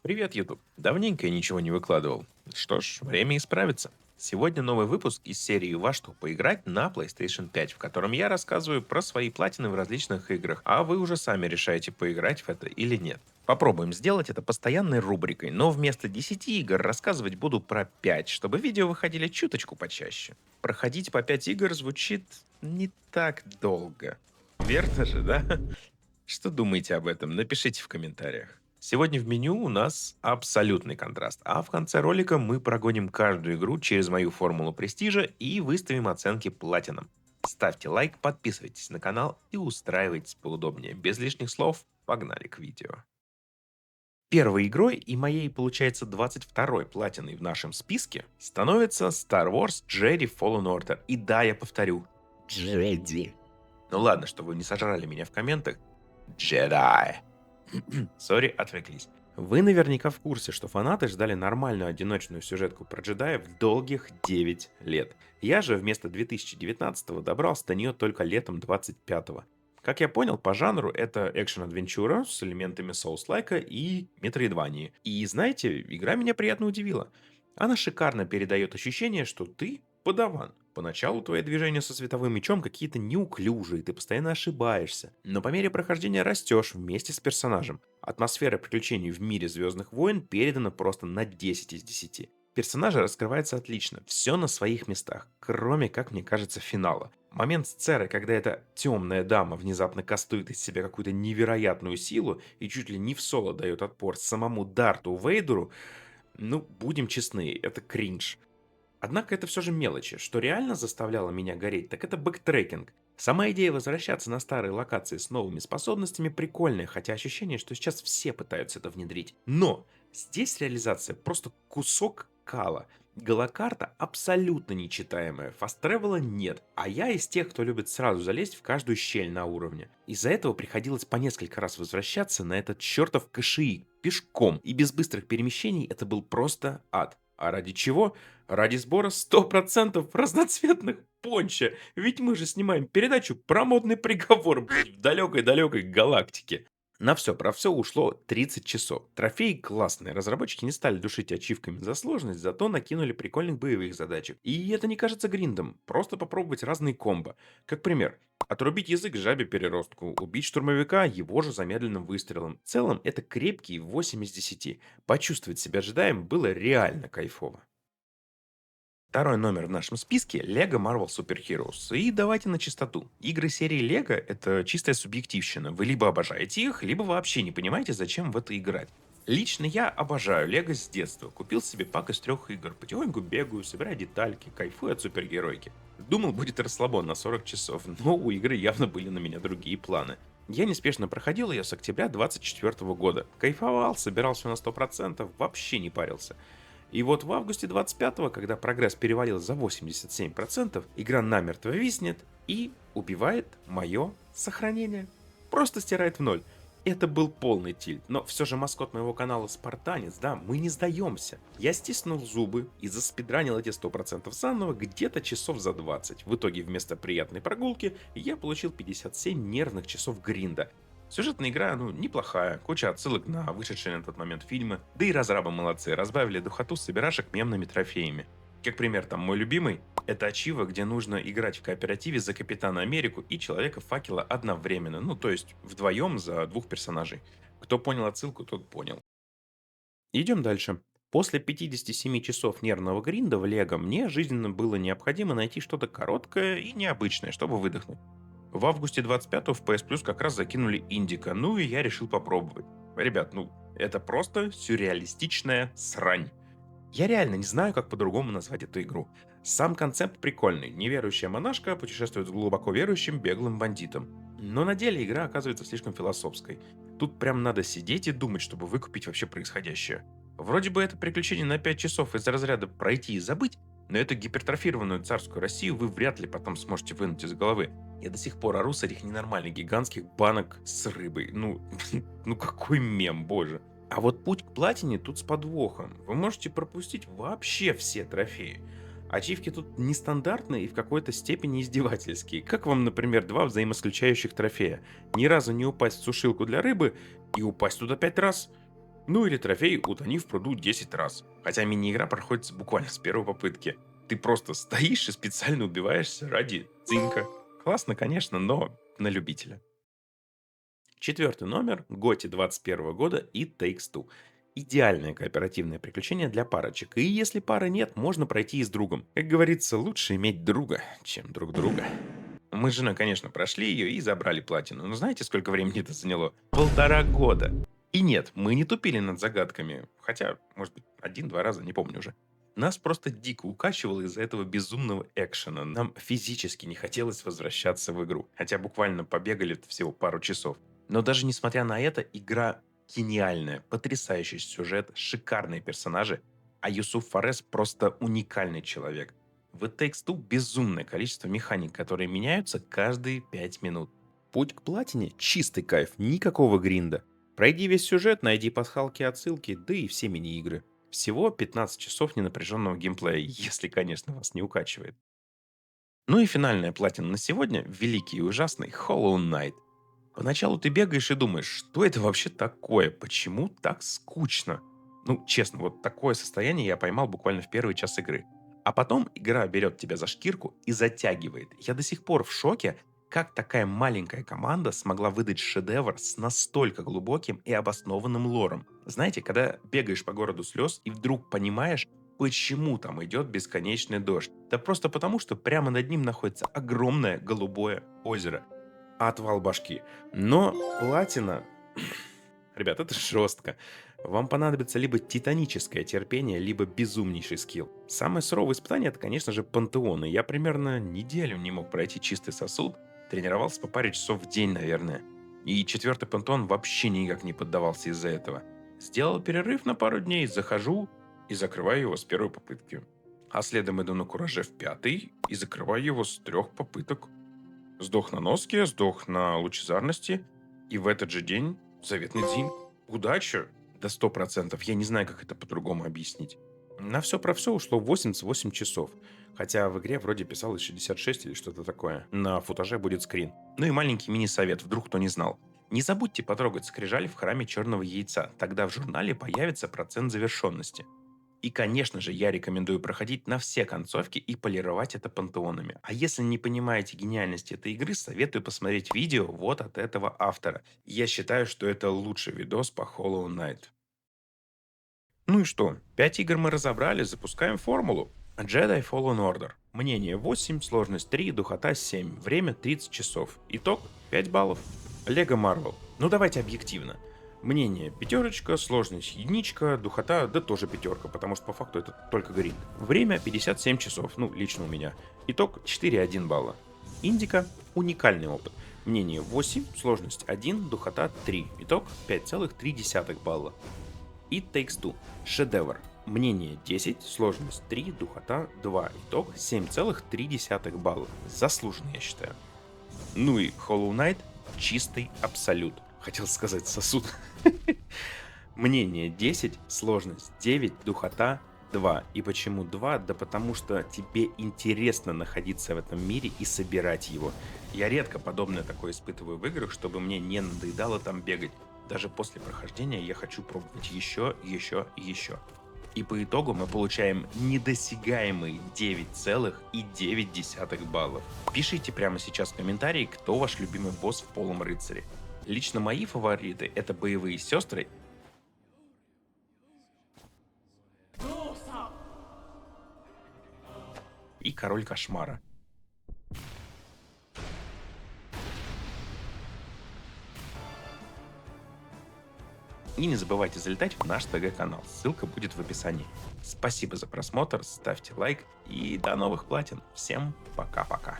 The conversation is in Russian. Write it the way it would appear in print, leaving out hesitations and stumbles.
Привет, YouTube. Давненько я ничего не выкладывал. Что ж, время исправиться. Сегодня новый выпуск из серии «Во что поиграть» на PlayStation 5, в котором я рассказываю про свои платины в различных играх, а вы уже сами решаете, поиграть в это или нет. Попробуем сделать это постоянной рубрикой, но вместо 10 игр рассказывать буду про 5, чтобы видео выходили чуточку почаще. Проходить по 5 игр звучит не так долго. Верно же, да? Что думаете об этом? Напишите в комментариях. Сегодня в меню у нас абсолютный контраст, а в конце ролика мы прогоним каждую игру через мою формулу престижа и выставим оценки платинам. Ставьте лайк, подписывайтесь на канал и устраивайтесь поудобнее. Без лишних слов, погнали к видео. Первой игрой и моей, получается, 22-й платиной в нашем списке становится Star Wars Jedi Fallen Order. И да, я повторю, Jedi. Ну ладно, что вы не сожрали меня в комментах. Jedi. Сори, отвлеклись. Вы наверняка в курсе, что фанаты ждали нормальную одиночную сюжетку про джедаев долгих 9 лет. Я же вместо 2019-го добрался до нее только летом 25-го. Как я понял, по жанру это экшен-адвенчура с элементами соус-лайка и метроидвании. И знаете, игра меня приятно удивила. Она шикарно передает ощущение, что ты подаван. Поначалу твои движения со световым мечом какие-то неуклюжие, ты постоянно ошибаешься. Но по мере прохождения растешь вместе с персонажем. Атмосфера приключений в мире Звездных войн передана просто на 10 из 10. Персонажи раскрываются отлично, все на своих местах, кроме, как мне кажется, финала. Момент сцены, когда эта темная дама внезапно кастует из себя какую-то невероятную силу и чуть ли не в соло дает отпор самому Дарту Вейдеру, ну, будем честны, это кринж. Однако это все же мелочи. Что реально заставляло меня гореть, так это бэктрекинг. Сама идея возвращаться на старые локации с новыми способностями прикольная, хотя ощущение, что сейчас все пытаются это внедрить. Но здесь реализация просто кусок кала. Галакарта абсолютно нечитаемая, фаст-тревела нет, а я из тех, кто любит сразу залезть в каждую щель на уровне. Из-за этого приходилось по несколько раз возвращаться на этот чертов КШИ пешком, и без быстрых перемещений это был просто ад. А ради чего? Ради сбора 100% разноцветных пончо. Ведь мы же снимаем передачу про модный приговор, блядь, в далекой-далекой галактике. На все про все ушло 30 часов. Трофеи классные. Разработчики не стали душить ачивками за сложность, зато накинули прикольных боевых задачек. И это не кажется гриндом. Просто попробовать разные комбо. Как пример. Отрубить язык жабе-переростку, убить штурмовика его же замедленным выстрелом. В целом, это крепкие 8 из 10. Почувствовать себя джедаем было реально кайфово. Второй номер в нашем списке — Lego Marvel Super Heroes. И давайте на чистоту. Игры серии Lego — это чистая субъективщина. Вы либо обожаете их, либо вообще не понимаете, зачем в это играть. Лично я обожаю Лего с детства. Купил себе пак из 3 игр. Потихоньку бегаю, собираю детальки, кайфую от супергеройки. Думал, будет расслабон на 40 часов, но у игры явно были на меня другие планы. Я неспешно проходил ее с октября 24 года. Кайфовал, собирал все на 100%, вообще не парился. И вот в августе 25-го, когда прогресс перевалил за 87%, игра намертво виснет и убивает мое сохранение. Просто стирает в ноль. Это был полный тильт, но все же маскот моего канала Спартанец, да, мы не сдаемся. Я стиснул зубы и заспидранил эти 100% заново где-то часов за 20. В итоге вместо приятной прогулки я получил 57 нервных часов гринда. Сюжетная игра, ну, неплохая, куча отсылок на вышедшие на тот момент фильмы, да и разрабы молодцы, разбавили духоту собирашек мемными трофеями. Как пример, там мой любимый — это ачива, где нужно играть в кооперативе за Капитана Америку и Человека-факела одновременно, ну, то есть вдвоем за двух персонажей. Кто понял отсылку, тот понял. Идем дальше. После 57 часов нервного гринда в Лего мне жизненно было необходимо найти что-то короткое и необычное, чтобы выдохнуть. В августе 25-го в PS Plus как раз закинули Индика, ну и я решил попробовать. Ребят, ну, это просто сюрреалистичная срань. Я реально не знаю, как по-другому назвать эту игру. Сам концепт прикольный. Неверующая монашка путешествует с глубоко верующим беглым бандитом. Но на деле игра оказывается слишком философской. Тут прям надо сидеть и думать, чтобы выкупить вообще происходящее. Вроде бы это приключение на 5 часов из разряда пройти и забыть, но эту гипертрофированную царскую Россию вы вряд ли потом сможете вынуть из головы. Я до сих пор ору с этих ненормальных гигантских банок с рыбой. Ну, ну какой мем, боже. А вот путь к платине тут с подвохом. Вы можете пропустить вообще все трофеи. Ачивки тут нестандартные и в какой-то степени издевательские. Как вам, например, два взаимоисключающих трофея. Ни разу не упасть в сушилку для рыбы и упасть туда 5 раз. Ну или трофей «Утони в пруду 10 раз». Хотя мини-игра проходится буквально с первой попытки. Ты просто стоишь и специально убиваешься ради цинка. Классно, конечно, но на любителя. Четвертый номер Готи 21 года и Takes Two. Идеальное кооперативное приключение для парочек. И если пары нет, можно пройти и с другом. Как говорится, лучше иметь друга, чем друг друга. Мы с женой, конечно, прошли ее и забрали платину. Но знаете, сколько времени это заняло? 1,5 года. И нет, мы не тупили над загадками. Хотя, может быть, один-два раза, не помню уже. Нас просто дико укачивало из-за этого безумного экшена. Нам физически не хотелось возвращаться в игру. Хотя буквально побегали всего пару часов. Но даже несмотря на это, игра гениальная, потрясающий сюжет, шикарные персонажи, а Юсуф Фарес просто уникальный человек. В It Takes Two безумное количество механик, которые меняются каждые 5 минут. Путь к платине – чистый кайф, никакого гринда. Пройди весь сюжет, найди пасхалки, отсылки, да и все мини-игры. Всего 15 часов ненапряженного геймплея, если, конечно, вас не укачивает. Ну и финальная платина на сегодня – великий и ужасный Hollow Knight. Поначалу ты бегаешь и думаешь, что это вообще такое, почему так скучно? Ну, честно, вот такое состояние я поймал буквально в первый час игры. А потом игра берет тебя за шкирку и затягивает. Я до сих пор в шоке, как такая маленькая команда смогла выдать шедевр с настолько глубоким и обоснованным лором. Знаете, когда бегаешь по городу слез и вдруг понимаешь, почему там идет бесконечный дождь. Да просто потому, что прямо над ним находится огромное голубое озеро. Отвал башки. Но платина... Ребят, это жестко. Вам понадобится либо титаническое терпение, либо безумнейший скилл. Самое суровое испытание это, конечно же, пантеоны. Я примерно неделю не мог пройти чистый сосуд. Тренировался по паре часов в день, наверное. И четвертый пантеон вообще никак не поддавался из-за этого. Сделал перерыв на пару дней, захожу и закрываю его с первой попытки. А следом иду на кураже в пятый и закрываю его с 3 попыток. Сдох на носке, сдох на лучезарности, и в этот же день заветный дзинь. Удача! До 100%. Я не знаю, как это по-другому объяснить. На все про все ушло 88 часов. Хотя в игре вроде писалось 66 или что-то такое. На футаже будет скрин. Ну и маленький мини-совет, вдруг кто не знал. Не забудьте потрогать скрижаль в храме Черного Яйца. Тогда в журнале появится процент завершенности. И, конечно же, я рекомендую проходить на все концовки и полировать это пантеонами. А если не понимаете гениальности этой игры, советую посмотреть видео вот от этого автора. Я считаю, что это лучший видос по Hollow Knight. Ну и что? 5 игр мы разобрали, запускаем формулу. Jedi Fallen Order. Мнение 8, сложность 3, духота 7, время 30 часов. Итог 5 баллов. Лего Marvel. Ну давайте объективно. Мнение пятерочка, сложность единичка, духота, да тоже пятерка, потому что по факту это только грин. Время 57 часов, ну лично у меня. Итог 4,1 балла. Индика уникальный опыт. Мнение 8, сложность 1, духота 3. Итог 5,3 балла. It Takes Two. Шедевр. Мнение 10, сложность 3, духота 2. Итог 7,3 балла. Заслуженно, я считаю. Ну и Hollow Knight чистый абсолют. Хотел сказать сосуд. Мнение 10, сложность 9, духота 2. И почему 2? Да потому что тебе интересно находиться в этом мире и собирать его. Я редко подобное такое испытываю в играх, чтобы мне не надоедало там бегать. Даже после прохождения я хочу пробовать еще, еще и еще. И по итогу мы получаем недосягаемые 9,9 баллов. Пишите прямо сейчас в комментарии, кто ваш любимый босс в Полом Рыцаре. Лично мои фавориты — это боевые сестры и Король Кошмара. И не забывайте залетать в наш ТГ-канал, ссылка будет в описании. Спасибо за просмотр, ставьте лайк и до новых платин. Всем пока-пока.